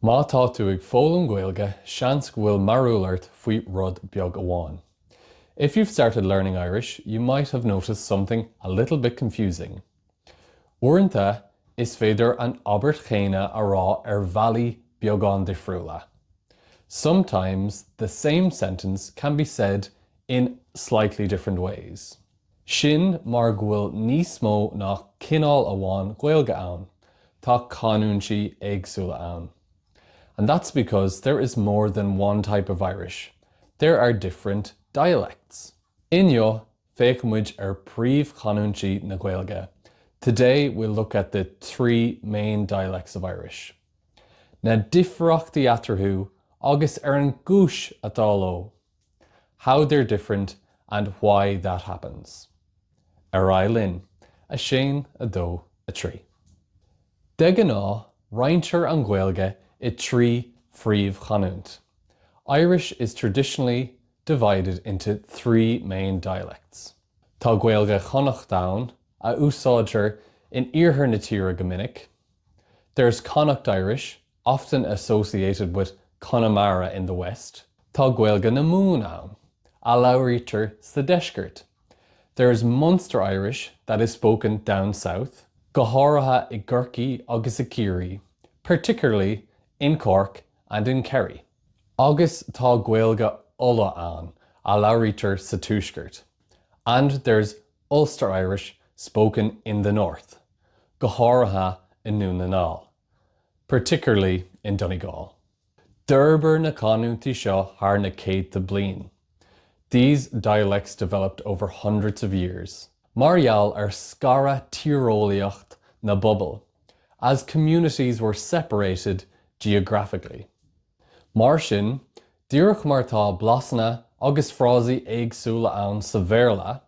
Má tá tú ag fólam Gaeilge, seans go bhfuil marúlairt faoi rud beag amháin. If you've started learning Irish, you might have noticed something a little bit confusing. Uaireanta is féidir an obair chéine a rá bhealaí beagán difriúla. Sometimes the same sentence can be said in slightly different ways. Sin mar go bhfuil níos mó ná cinál amháin Gaeilge ann, tá canúintí éagsúla ann. And that's because there is more than one type of Irish. There are different dialects. Inniu féicimid príomh canúintí na Gaeilge. Today we'll look at the three main dialects of Irish. Na difreachtaí atarthú agus an gúis atá leo. How they're different and why that happens. Linn, a Shane, a dó, a trí. De gná, rointear an Gaeilge I trí phríomh chanúint. Irish is traditionally divided into three main dialects. Tá Gaeilge Connacht Irish a úsáidear in iarthar na tíre go minic. There's Connacht Irish, often associated with Connemara in the west. Tá Gaeilge na Mumhan a labhraítear sa deisceart. There's Munster Irish that is spoken down south. Go háirithe I gCorcaigh agus I Ciallaigh, particularly in Cork and in Kerry. Agus tá Gaeilge Uladh ann a labhraítear sa tuaisceart. And there's Ulster Irish spoken in the north. Go háirithe I Núnanál, particularly in Donegal. D'fhorbair na canúintí seo thar na céadta bliain. These dialects developed over hundreds of years. Marial scara tíreolaíocht na bubble, as communities were separated geographically. Mar sin, díreach mar tá blasanna agus phrásaí éagsúla ann sa bhéarla,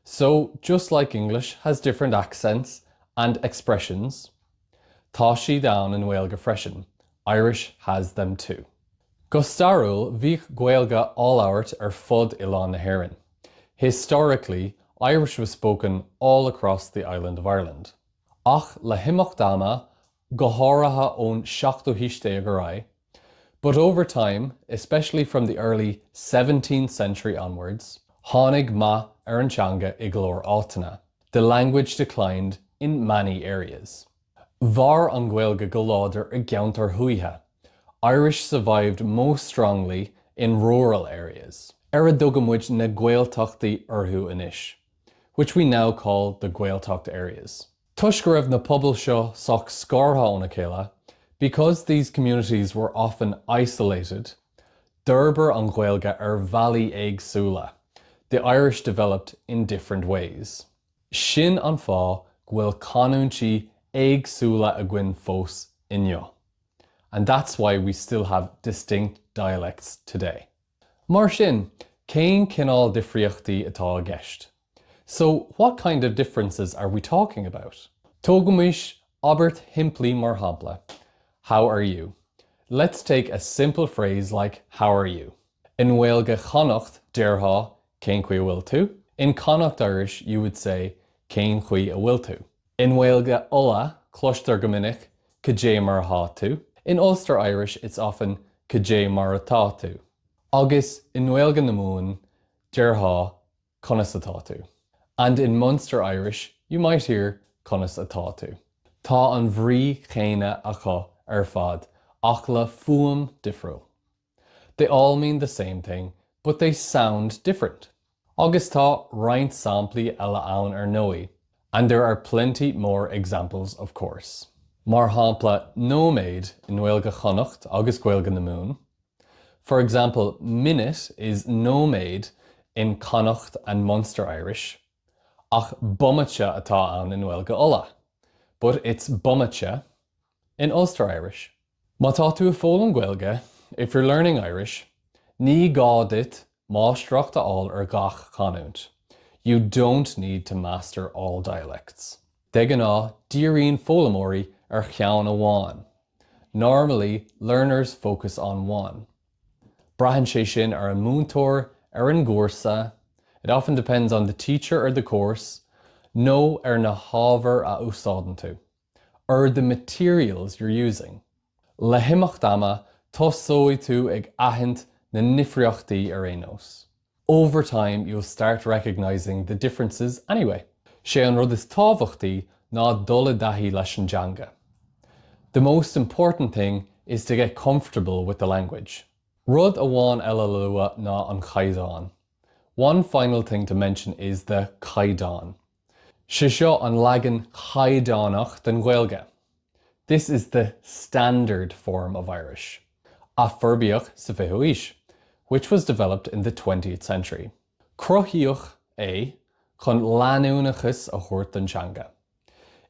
so just like English has different accents and expressions, tá siad ann in Gaeilge freisin. Irish has them too. Go starúil, bhí Gaeilge all-áirt fud I Lá na hÉireann. Historically, Irish was spoken all across the island of Ireland. Ach le himachtána, go háirithe ón 17 go raibh, but over time, especially from the early 17th century onwards, tháinig maith an teanga I glór áiteanna. The language declined in many areas. Bhar an Gaeilge go láidir I gceantar thuaithe. Irish survived most strongly in rural areas. Ar a dtugamid na Gaeltachtaí orthu anois, which we now call the Gaeltacht areas. Tuis go raibh na pobal seo sách scartha óna chéile, because these communities were often isolated, d'fhorbair an Gaeilge bhealaí éagsúla. The Irish developed in different ways. Sin an fá go bhfuil canúintí éagsúla a gcuin fós inniu. And that's why we still have distinct dialects today. Mar sin, cén cinál difríochtaí atá a gceist. So what kind of differences are we talking about? Tógamis Albert Himpley mar hampla. How are you? Let's take a simple phrase like how are you? In Gaeilge Chonnacht deartha cén chuí a bhfuil tú. In Connacht Irish you would say cén chuí a bhfuil tú. In Gaeilge Uladh cloistear go minic caé mar há tú. In Ulster Irish it's often caé mar atá tú. Agus in Gaeilge na Mumhan deartha Conas atá tú. And in Munster Irish, you might hear Conas atá tú. Tá an bhrí chéine acu fad, ach le fuam difriúil. They all mean the same thing, but they sound different. Agus tá roinnt samplaí eile ann nói, and there are plenty more examples of course. Mar hampla nóméid in Gaeilge Connacht agus Gaeilge na Mumhan. For example, minute is nóméid in Connacht and Munster Irish, ach bumaite atá ann in Gaeilge Uladh, but it's bumaite in Ulster Irish. Má tá tú a fólam Gaeilge, if you're learning Irish, ní gá dit máistreachta all gach canúint. You don't need to master all dialects. De gná, díríonn fólamóirí cheann amháin. Normally, learners focus on one. Brahan sé sin an múntóir an gcomharsa. It often depends on the teacher or the course. No na hábhar a úsáideann tú, or the materials you're using. Le himach dama tosoi tú ag ahint na nifriochtaí ar éineos. Over time, you'll start recognizing the differences anyway. Sé an rud is tábhachtaí ná dul daithí leis an teanga. The most important thing is to get comfortable with the language. Rud amháin eile lua ná an Caighdeán. One final thing to mention is the Caighdeán. Sé seo an leagan Caighdeánach den Gaeilge. This is the standard form of Irish. A furbíoch sa bhfuil, which was developed in the 20th century. Cruthaíoch chun leanúnachas a thabhairt den teanga.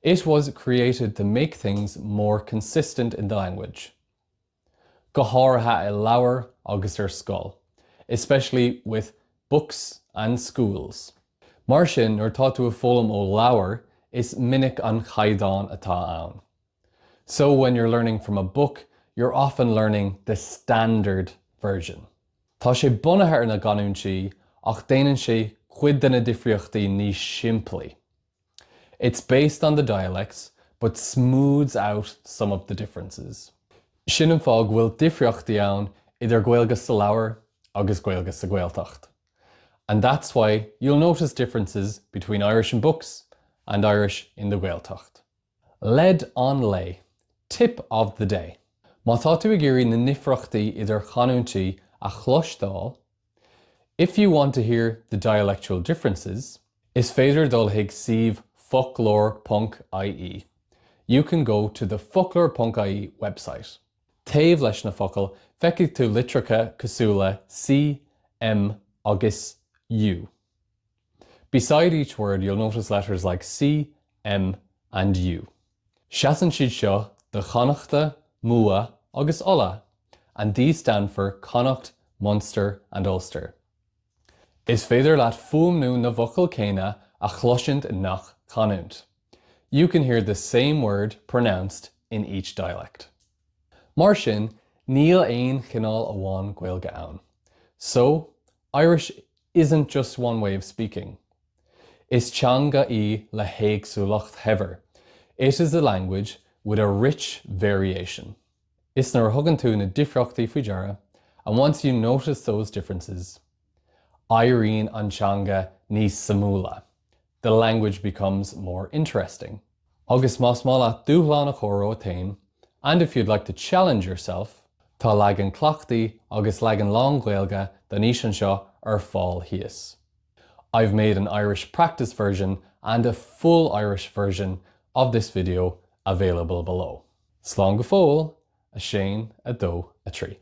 It was created to make things more consistent in the language. Go háirithe I leabhar agus ar scoil, especially with books and schools. Mar sin nuair tá tú a fólam ó leabhar is minic an Caighdeán atá ann. So when you're learning from a book, you're often learning the standard version. Tá sé bunaithe ar na ganúintí ach déanann sé cuid de na difriochtaí níos simplí. It's based on the dialects, but smooths out some of the differences. Sin an fág bhfuil difriochtaí ann idir Gaeilge sa leabhar agus Gaeilge sa Gaeltacht. And that's why you'll notice differences between Irish in books and Irish in the Gaeltacht. Lead on lay. Tip of the day. Má tá tú ag iarraidh na nifreachtaí idir chanúintí a chlostáil, if you want to hear the dialectual differences, is féidir dul hiag siomh folklore.ie. You can go to the folklore.ie website. Taobh leis na focail feicigh tú litricha cosúla C, M agus U. Beside each word you'll notice letters like C, M and U. Seasan siad seo the Chonnacht, Mua agus Uladh, and these stand for Connacht, Munster and Ulster. Is féidir leat fuamnú na vocal céine a chlosint nach canúnt. You can hear the same word pronounced in each dialect. Mar sin, níl aon chinál amháin Gaeilge ann. So, Irish isn't just one way of speaking. Is teanga í le héagsúlacht hever. It is a language with a rich variation. Is nuair thugann tú na difreachtaí faoi deara, and once you notice those differences, éiríonn an teanga níos samúla. The language becomes more interesting. Agus más mála dúshláán a chóra ó tain, and if you'd like to challenge yourself, tá leagan clachtaí agus leagan long Gaeilge den ísean seo ar fáil thíos. I've made an Irish practice version and a full Irish version of this video available below. Slán go fóill, a Shane, a dó, a trí.